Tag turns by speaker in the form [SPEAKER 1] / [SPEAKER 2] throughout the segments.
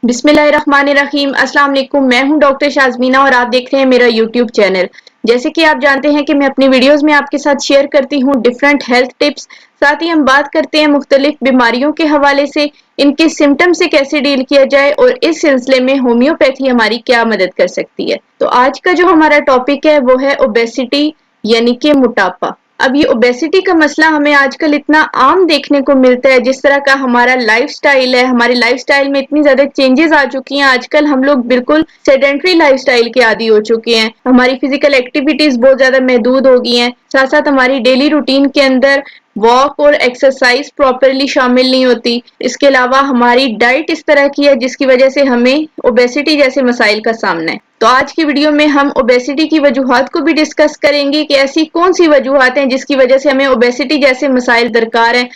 [SPEAKER 1] बिस्मिल्लाहिर्रहमानिर्रहीम। अस्सलाम वालेकुम। मैं हूं डॉक्टर शाज़मीना और आप देख रहे हैं मेरा यूट्यूब चैनल। जैसे कि आप जानते हैं कि मैं अपनी वीडियोस में आपके साथ शेयर करती हूं डिफरेंट हेल्थ टिप्स। साथ ही हम बात करते हैं मुख्तलिफ बीमारियों के हवाले से, इनके सिम्टम से कैसे डील किया जाए और इस सिलसिले में होम्योपैथी हमारी क्या मदद कर सकती है। तो आज का जो हमारा टॉपिक है वो है ओबेसिटी यानी कि मोटापा। अब ये ओबेसिटी का मसला हमें आजकल इतना आम देखने को मिलता है, जिस तरह का हमारा लाइफस्टाइल है, हमारे लाइफस्टाइल में इतनी ज्यादा चेंजेस आ चुकी हैं। आजकल हम लोग बिल्कुल सेडेंट्री लाइफस्टाइल के आदी हो चुके हैं। हमारी फिजिकल एक्टिविटीज बहुत ज्यादा महदूद हो गई हैं। साथ साथ हमारी डेली रूटीन के अंदर वॉक और एक्सरसाइज प्रॉपरली शामिल नहीं होती। इसके अलावा हमारी डाइट इस तरह की है जिसकी वजह से हमें ओबेसिटी जैसे मसाइल का सामना है। तो आज की वीडियो में हम ओबेसिटी की वजूहात को भी डिस्कस करेंगे कि ऐसी कौन सी वजूहात हैं जिसकी वजह से हमें ओबेसिटी जैसे मसाइल दरकार हैं।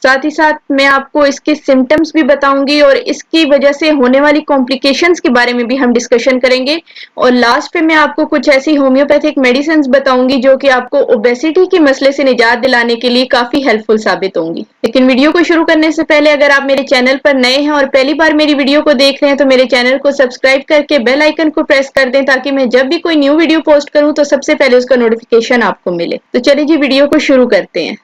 [SPEAKER 1] साथ ही साथ मैं आपको इसके सिम्टम्स भी बताऊंगी और इसकी वजह से होने वाली कॉम्प्लिकेशंस के बारे में भी हम डिस्कशन करेंगे। और लास्ट पे मैं आपको कुछ ऐसी होम्योपैथिक मेडिसिन बताऊंगी जो कि आपको ओबेसिटी के मसले से निजात दिलाने के लिए काफी हेल्पफुल साबित होंगी। लेकिन वीडियो को शुरू करने से पहले अगर आप मेरे चैनल पर नए हैं और पहली बार मेरी वीडियो को देख रहे हैं तो मेरे चैनल को सब्सक्राइब करके बेल आइकन को प्रेस कर दें ताकि मैं जब भी कोई न्यू वीडियो पोस्ट करूं तो सबसे पहले उसका नोटिफिकेशन आपको मिले। तो चलिए जी वीडियो को शुरू करते हैं।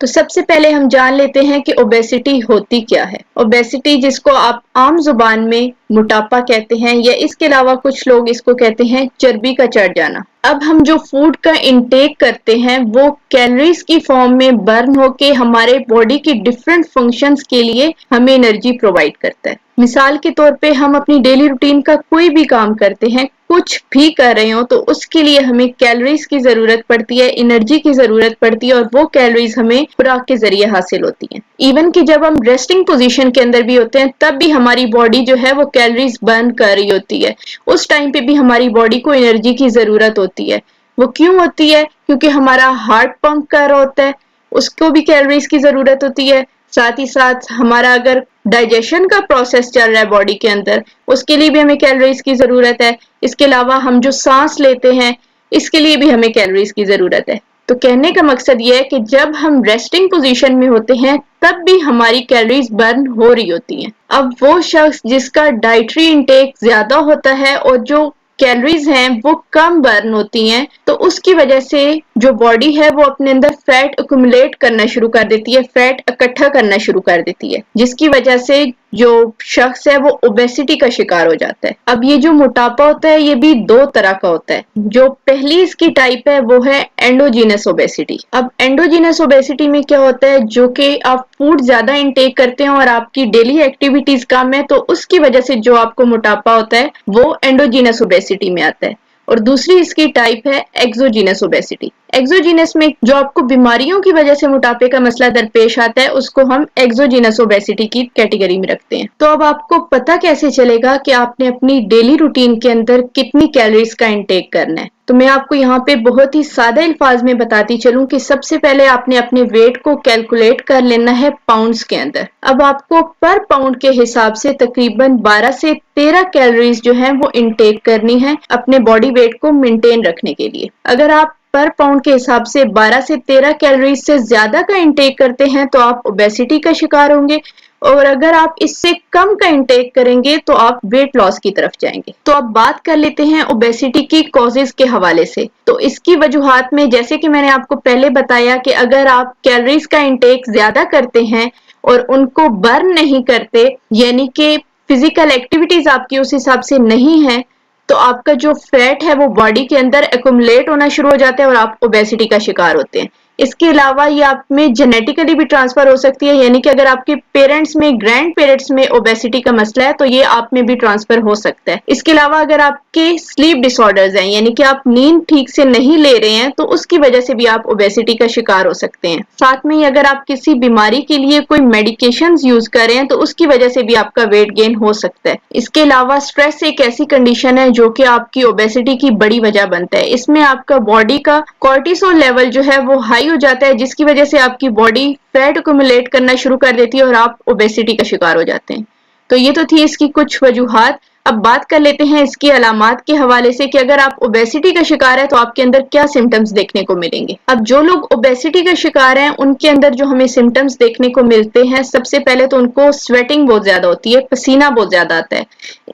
[SPEAKER 1] तो सबसे पहले हम जान लेते हैं कि ओबेसिटी होती क्या है। ओबेसिटी, जिसको आप आम जुबान में मोटापा कहते हैं, या इसके अलावा कुछ लोग इसको कहते हैं चर्बी का चढ़ जाना। अब हम जो फूड का इंटेक करते हैं वो कैलोरीज की फॉर्म में बर्न होके हमारे बॉडी की डिफरेंट फंक्शंस के लिए हमें एनर्जी प्रोवाइड करता है। मिसाल के तौर पे हम अपनी डेली रूटीन का कोई भी काम करते हैं, कुछ भी कर रहे हो, तो उसके लिए हमें कैलोरीज की जरूरत पड़ती है, एनर्जी की जरूरत पड़ती है और वो कैलोरीज हमें खुराक के जरिए हासिल होती हैं। इवन कि जब हम रेस्टिंग पोजीशन के अंदर भी होते हैं तब भी हमारी बॉडी जो है वो कैलोरीज बर्न कर रही होती है। उस टाइम पे भी हमारी बॉडी को एनर्जी की जरूरत होती है। वो क्यों होती है? क्योंकि हमारा हार्ट पंप कर रहा होता है, उसको भी कैलोरीज की जरूरत होती है। साथ ही साथ हमारा अगर डाइजेशन का प्रोसेस चल रहा है बॉडी के अंदर, उसके लिए भी हमें कैलोरीज की जरूरत है। इसके अलावा हम जो सांस लेते हैं, इसके लिए भी हमें कैलोरीज की जरूरत है। तो कहने का मकसद ये है कि जब हम रेस्टिंग पोजीशन में होते हैं तब भी हमारी कैलोरीज बर्न हो रही होती हैं। अब वो शख्स जिसका डाइटरी इंटेक ज्यादा होता है और जो कैलोरीज हैं वो कम बर्न होती हैं, तो उसकी वजह से जो बॉडी है वो अपने अंदर फैट अक्यूमुलेट करना शुरू कर देती है, फैट इकट्ठा करना शुरू कर देती है, जिसकी वजह से जो शख्स है वो ओबेसिटी का शिकार हो जाता है। अब ये जो मोटापा होता है ये भी दो तरह का होता है। जो पहली इसकी टाइप है वो है एंडोजीनस ओबेसिटी। अब एंडोजीनस ओबेसिटी में क्या होता है, जो कि आप फूड ज्यादा इंटेक करते हैं और आपकी डेली एक्टिविटीज कम है, तो उसकी वजह से जो आपको मोटापा होता है वो एंडोजीनस ओबेसिटी में आता है। और दूसरी इसकी टाइप है एक्सोजीनस ओबेसिटी। एक्सोजीनस में जो आपको बीमारियों की वजह से मोटापे का मसला दरपेश आता है उसको हम एक्सोजीनस ओबेसिटी की कैटेगरी में रखते हैं। तो अब आपको पता कैसे चलेगा कि आपने अपनी डेली रूटीन के अंदर कितनी कैलोरीज का इंटेक करना है? तो मैं आपको यहाँ पे बहुत ही सादे अल्फाज में बताती चलूं कि सबसे पहले आपने अपने वेट को कैलकुलेट कर लेना है पाउंड्स के अंदर। अब आपको पर पाउंड के हिसाब से तकरीबन 12 से 13 कैलोरीज जो है वो इंटेक करनी है अपने बॉडी वेट को मेंटेन रखने के लिए। अगर आप पर पाउंड के हिसाब से 12 से 13 कैलोरीज से ज्यादा का इंटेक करते हैं तो आप ओबेसिटी का शिकार होंगे, और अगर आप इससे कम का इंटेक करेंगे तो आप वेट लॉस की तरफ जाएंगे। तो अब बात कर लेते हैं ओबेसिटी की कॉजेज के हवाले से। तो इसकी वजूहात में, जैसे कि मैंने आपको पहले बताया कि अगर आप कैलोरीज का इंटेक ज्यादा करते हैं और उनको बर्न नहीं करते, यानी कि फिजिकल एक्टिविटीज आपकी उस हिसाब से नहीं है, तो आपका जो फैट है वो बॉडी के अंदर एक्युमुलेट होना शुरू हो जाता है और आप ओबेसिटी का शिकार होते हैं। इसके अलावा ये आप में जेनेटिकली भी ट्रांसफर हो सकती है, यानी कि अगर आपके पेरेंट्स में, ग्रैंड पेरेंट्स में ओबेसिटी का मसला है तो ये आप में भी ट्रांसफर हो सकता है। इसके अलावा अगर आपके स्लीप डिसऑर्डर्स हैं, यानी कि आप नींद ठीक से नहीं ले रहे हैं, तो उसकी वजह से भी आप ओबेसिटी का शिकार हो सकते हैं। साथ में अगर आप किसी बीमारी के लिए कोई मेडिकेशन यूज कर रहे हैं तो उसकी वजह से भी आपका वेट गेन हो सकता है। इसके अलावा स्ट्रेस एक ऐसी कंडीशन है जो कि आपकी ओबेसिटी की बड़ी वजह बनता है। इसमें आपका बॉडी का कॉर्टिसोल लेवल जो है वो हाई हो जाता है, जिसकी वजह से आपकी बॉडी फैट अक्यूमुलेट करना शुरू कर देती है और आप ओबेसिटी का शिकार हो जाते हैं। तो ये तो थी इसकी कुछ वजूहात। अब बात कर लेते हैं इसकी अलामात के हवाले से कि अगर आप ओबेसिटी का शिकार है तो आपके अंदर क्या सिम्टम्स देखने को मिलेंगे। अब जो लोग ओबेसिटी का शिकार हैं उनके अंदर जो हमें सिम्टम्स देखने को मिलते हैं, सबसे पहले तो उनको स्वेटिंग बहुत ज्यादा होती है, पसीना बहुत ज्यादा आता है।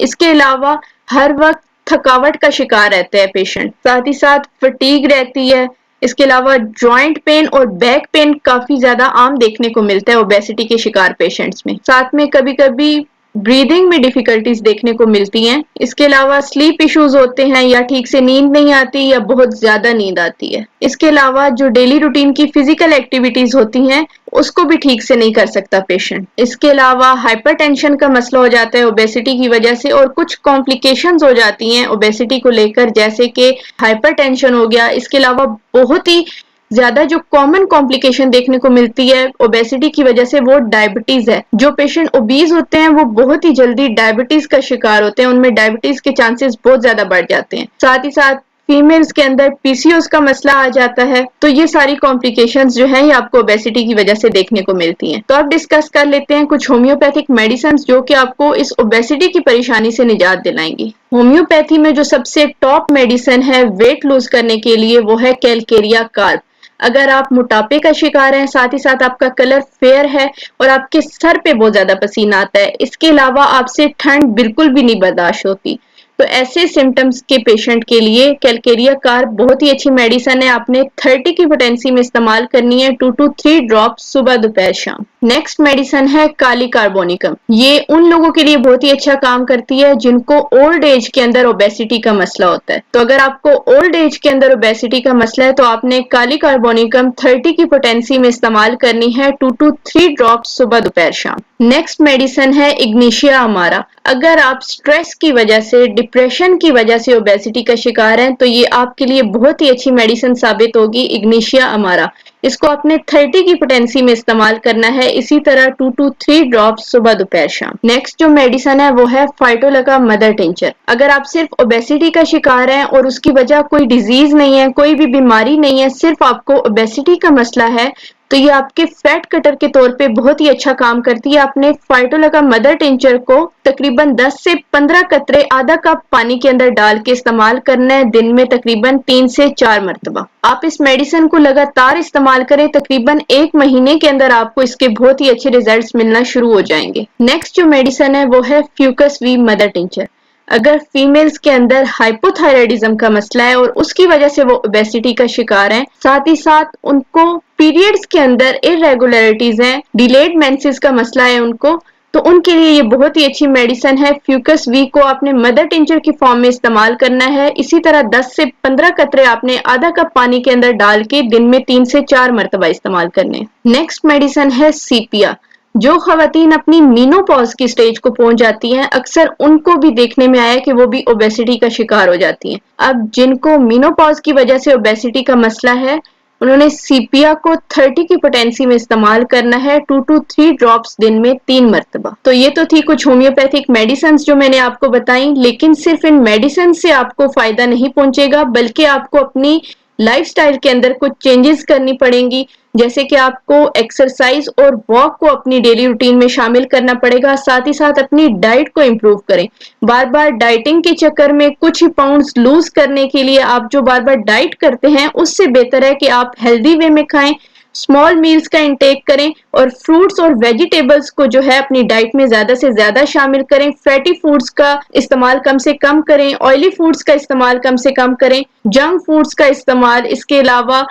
[SPEAKER 1] इसके अलावा हर वक्त थकावट का शिकार रहता है पेशेंट, साथ ही साथ फटीग रहती है। इसके अलावा जॉइंट पेन और बैक पेन काफी ज्यादा आम देखने को मिलता है ओबेसिटी के शिकार पेशेंट्स में। साथ में कभी कभी ब्रीदिंग में डिफिकल्टीज देखने को मिलती हैं। इसके अलावा स्लीप इश्यूज होते हैं, या ठीक से नींद नहीं आती या बहुत ज्यादा नींद आती है। इसके अलावा जो डेली रूटीन की फिजिकल एक्टिविटीज होती हैं उसको भी ठीक से नहीं कर सकता पेशेंट। इसके अलावा हाइपरटेंशन का मसला हो जाता है ओबेसिटी की वजह से, और कुछ कॉम्प्लिकेशंस हो जाती हैं ओबेसिटी को लेकर, जैसे कि हाइपरटेंशन हो गया। इसके अलावा बहुत ही ज्यादा जो कॉमन कॉम्प्लिकेशन देखने को मिलती है ओबेसिटी की वजह से वो डायबिटीज है। जो पेशेंट ओबीज होते हैं वो बहुत ही जल्दी डायबिटीज का शिकार होते हैं, उनमें डायबिटीज के चांसेस बहुत ज्यादा बढ़ जाते हैं। साथ ही साथ फीमेल्स के अंदर पीसीओएस का मसला आ जाता है। तो ये सारी कॉम्प्लिकेशंस जो हैं ये आपको ओबेसिटी की वजह से देखने को मिलती हैं। तो अब डिस्कस कर लेते हैं कुछ होम्योपैथिक मेडिसिन जो कि आपको इस ओबेसिटी की परेशानी से निजात दिलाएंगी। होम्योपैथी में जो सबसे टॉप मेडिसिन है वेट लूज करने के लिए वो है कैलकेरिया कार्ब। अगर आप मोटापे का शिकार हैं, साथ ही साथ आपका कलर फेयर है और आपके सर पे बहुत ज्यादा पसीना आता है, इसके अलावा आपसे ठंड बिल्कुल भी नहीं बर्दाश्त होती, तो ऐसे सिम्टम्स के पेशेंट के लिए कैलकेरिया कार्ब बहुत ही अच्छी मेडिसिन है। आपने 30 की पोटेंसी में इस्तेमाल करनी है, 2 to 3 ड्रॉप सुबह दोपहर शाम। नेक्स्ट मेडिसिन है काली कार्बोनिकम। ये उन लोगों के लिए बहुत ही अच्छा काम करती है जिनको ओल्ड एज के अंदर ओबेसिटी का मसला होता है। तो अगर आपको ओल्ड एज के अंदर ओबेसिटी का मसला है तो आपने काली कार्बोनिकम 30 की पोटेंसी में इस्तेमाल करनी है, 2 to 3 ड्रॉप सुबह दोपहर शाम। नेक्स्ट मेडिसिन है इग्निशिया अमारा। अगर आप स्ट्रेस की वजह से, डिप्रेशन की वजह से ओबेसिटी का शिकार हैं तो ये आपके लिए बहुत ही अच्छी मेडिसिन साबित होगी, इग्निशिया अमारा। इसको आपने 30 की पोटेंसी में इस्तेमाल करना है, इसी तरह 2 to 3 ड्रॉप सुबह दोपहर शाम। नेक्स्ट जो मेडिसिन है वो है फाइटोलका मदर टिंचर। अगर आप सिर्फ ओबेसिटी का शिकार हैं और उसकी वजह कोई डिजीज नहीं है, कोई भी बीमारी नहीं है, सिर्फ आपको ओबेसिटी का मसला है, तो ये आपके फैट कटर के तौर पे बहुत ही अच्छा काम करती है। आपने फाइटोलका मदर टिंचर को तकरीबन 10 से 15 कतरे आधा कप पानी के अंदर डाल के इस्तेमाल करना है, दिन में तकरीबन 3 से 4 मरतबा। आप इस मेडिसिन को लगातार इस्तेमाल करें, तकरीबन 1 महीने के अंदर आपको इसके बहुत ही अच्छे रिजल्ट्स मिलना शुरू हो जाएंगे। नेक्स्ट जो मेडिसिन है वो है फ्यूकस वी मदर टिंचर। अगर फीमेल्स के अंदर हाइपोथायराइडिज्म का मसला है और उसकी वजह से वो ओबेसिटी का शिकार हैं, साथ ही साथ उनको पीरियड्स के अंदर इरेगुलरिटीज हैं, डिलेड मेंसेस का मसला है उनको, तो उनके लिए ये बहुत ही अच्छी मेडिसिन है। फ्यूकस वी को आपने मदर टिंचर की फॉर्म में इस्तेमाल करना है, इसी तरह 10 से 15 कतरे आपने आधा कप पानी के अंदर डाल के दिन में 3 से 4 मरतबा इस्तेमाल करने। नेक्स्ट मेडिसिन है सीपिया। जो खवातीन अपनी मीनोपॉज की स्टेज को पहुंच जाती हैं, अक्सर उनको भी देखने में आया कि वो भी ओबेसिटी का शिकार हो जाती हैं। अब जिनको मीनोपॉज की वजह से ओबेसिटी का मसला है, उन्होंने सीपिया को 30 की पोटेंसी में इस्तेमाल करना है, 2 to 3 ड्रॉप्स दिन में 3 मरतबा। तो ये तो थी कुछ होम्योपैथिक मेडिसिन जो मैंने आपको बताई, लेकिन सिर्फ इन मेडिसिन से आपको फायदा नहीं पहुंचेगा, बल्कि आपको अपनी लाइफस्टाइल के अंदर कुछ चेंजेस करनी पड़ेंगी, जैसे कि आपको एक्सरसाइज और वॉक को अपनी डेली रूटीन में शामिल करना पड़ेगा। साथ ही साथ अपनी डाइट को इम्प्रूव करें। बार बार डाइटिंग के चक्कर में कुछ ही पाउंड्स लूज करने के लिए आप जो बार बार डाइट करते हैं, उससे बेहतर है कि आप हेल्दी वे में खाएं, स्मॉल मील्स का इंटेक करें और फ्रूट्स और वेजिटेबल्स को जो है अपनी डाइट में ज्यादा से ज्यादा शामिल करें। फैटी फूड्स का इस्तेमाल कम से कम करें, ऑयली फूड्स का इस्तेमाल कम से कम करें, जंक फूड्स का इस्तेमाल, इसके अलावा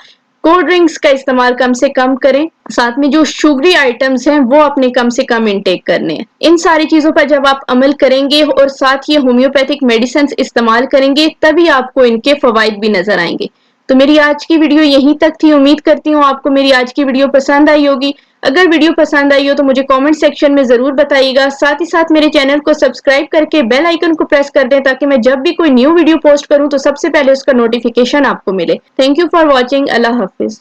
[SPEAKER 1] कोल्ड ड्रिंक्स का इस्तेमाल कम से कम करें। साथ में जो शुगरी आइटम्स हैं वो अपने कम से कम इंटेक करने हैं। इन सारी चीजों पर जब आप अमल करेंगे और साथ ये होम्योपैथिक मेडिसिन इस्तेमाल करेंगे, तभी आपको इनके फवाइद भी नजर आएंगे। तो मेरी आज की वीडियो यहीं तक थी। उम्मीद करती हूँ आपको मेरी आज की वीडियो पसंद आई होगी। अगर वीडियो पसंद आई हो तो मुझे कमेंट सेक्शन में जरूर बताइएगा। साथ ही साथ मेरे चैनल को सब्सक्राइब करके बेल आइकन को प्रेस कर दें, ताकि मैं जब भी कोई न्यू वीडियो पोस्ट करूं तो सबसे पहले उसका नोटिफिकेशन आपको मिले। Thank you for watching. Allah Hafiz.